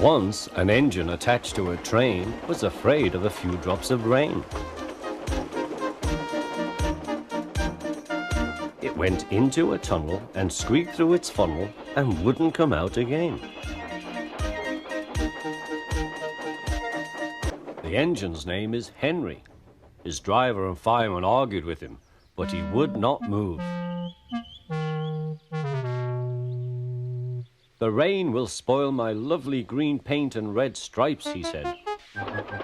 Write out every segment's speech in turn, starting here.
Once, an engine attached to a train was afraid of a few drops of rain. It went into a tunnel and squeaked through its funnel and wouldn't come out again. The engine's name is Henry. His driver and fireman argued with him, but he would not move. "The rain will spoil my lovely green paint and red stripes," he said.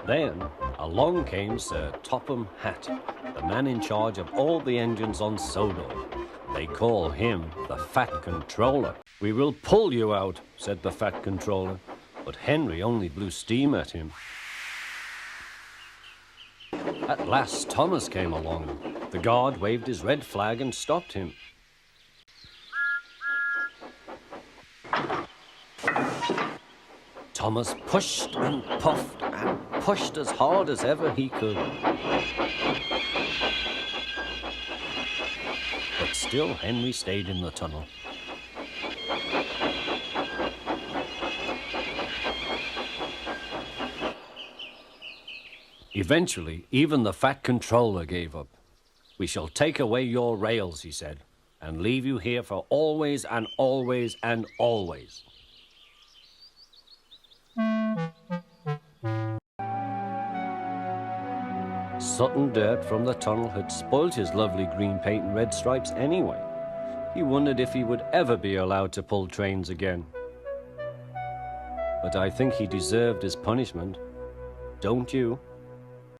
Then along came Sir Topham Hatt, the man in charge of all the engines on Sodor. They call him the Fat Controller. "We will pull you out," said the Fat Controller, but Henry only blew steam at him. At last Thomas came along. The guard waved his red flag and stopped him. Thomas pushed and pushed as hard as ever he could. But still Henry stayed in the tunnel. Eventually, even the Fat Controller gave up. "We shall take away your rails," he said, "and leave you here for always and always and always." Sutton dirt from the tunnel had spoilt his lovely green paint and red stripes anyway. He wondered if he would ever be allowed to pull trains again. But I think he deserved his punishment. Don't you?